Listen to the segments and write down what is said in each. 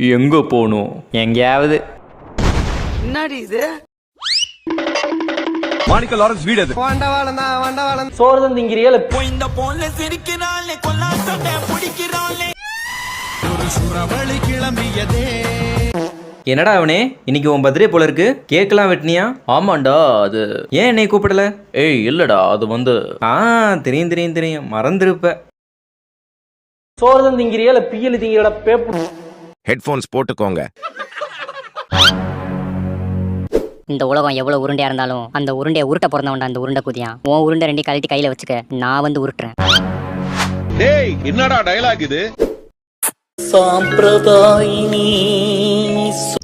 எங்க போகணும்? எங்கேயாவது. என்னடி இது? மாணிக்க லாரன்ஸ் வீடு அது. வண்டவாளம் சோறு தான் திங்கிறியல. இந்த போல சிரிக்கிறாளே கொல்லாசட்டை பிடிக்கிறாளே. ஒரு சுறவழி கிளம்பியதே. என்னடா அவனே, இன்னைக்கு உன் பர்த்டே போல இருக்கு. கேக்கெல்லாம் வெட்டினியா? ஆமாண்டா. அது ஏன் என்னை கூப்பிடல? ஏய் இல்லடா, அது வந்து தெரியும் தெரியும் தெரியும், மறந்துருப்ப. சோறு தான் திங்கிறியல பியல் திங்கிறடா பேப்பு. ஹெட்போன்ஸ் போட்டுக்கோங்க. இந்த உலகம் எவ்வளவு உருண்டையா இருந்தாலும் அந்த உருண்டையை உருட்ட பிறந்தவன்டா அந்த உருண்டை குதியான். உன் உருண்டை ரெண்டி கழட்டி கையில வச்சுக்க, நான் வந்து உருட்டுறேன். டேய் என்னடா டயலாக் இது?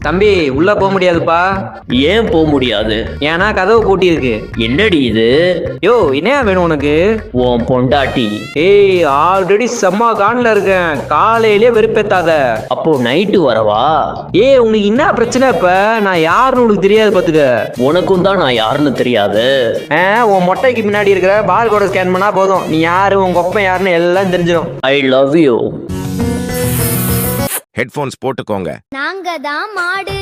தம்பி உள்ள போக முடியாதுப்பா. ஏன் போக முடியாது? ஏன்னா கதவு பூட்டி இருக்கு. என்னடி இது? யோ என்னையா வேணும் உனக்கு? உன் பொண்டாட்டி. ஏய் ஆல்ரெடி செம்ம கான்ல இருக்கேன், காலையிலே வெறுப்பேத்தாத. அப்போ நைட்டு வரவா? ஏய் உனக்கு என்ன பிரச்சனை? இப்ப நான் யாருன்னு உனக்கு தெரியாது பாத்துக்க. உனக்கும் தான் நான் யாருன்னு தெரியாது. உன் மொட்டைக்கு முன்னாடி இருக்கிற பார் கோட ஸ்கேன் பண்ணா போதும், நீ யாரு உங்க ஒப்பன் யாருன்னு எல்லாம் தெரிஞ்சிடும். I love you. ஹெட்போன்ஸ் போட்டுக்கோங்க. நாங்க தான் மாடு,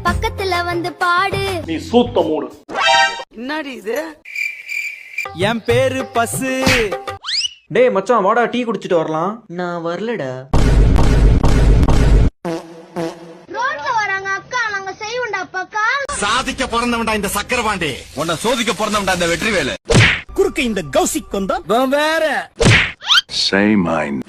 பக்கத்துல வந்து பாடு. நீ சூத்த மூடு. என்னடி இது? என் பேரு பசு. டேய் மச்சான் வாடா, டீ குடிச்சிட்டு வரலாம். நான் வரலடா. ரோட்ல வராங்க அக்கா, நாங்க செய்வோம்டா பக்கா. சாதிக்க பிறந்தவன்டா இந்த சக்கரபாண்டி. உன்னை சோதிக்க பிறந்தவன்டா இந்த வெற்றிவேலு. குறுக்க இந்த கௌசிக் வந்தா வேற. Say mine.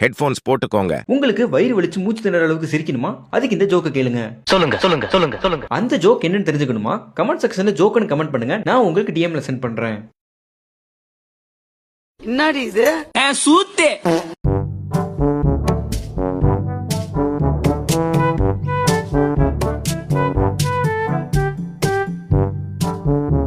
ஹெட்போன்ஸ் போட்டுக்கோங்க. உங்களுக்கு வயிறு வலிச்சு மூச்சு திணற அளவுக்கு சிரிக்கணுமா? அதுக்கு இந்த ஜோக்க கேளுங்க. சொல்லுங்க சொல்லுங்க சொல்லுங்க சொல்லுங்க. அந்த ஜோக் என்னன்னு தெரிஞ்சுக்கணுமா? கமெண்ட் செக்ஷன்ல ஜோக்குன்னு கமெண்ட் பண்ணுங்க, நான் உங்களுக்கு டிஎம்ல சென்ட் பண்றேன். என்னடி இது? சூத்தே.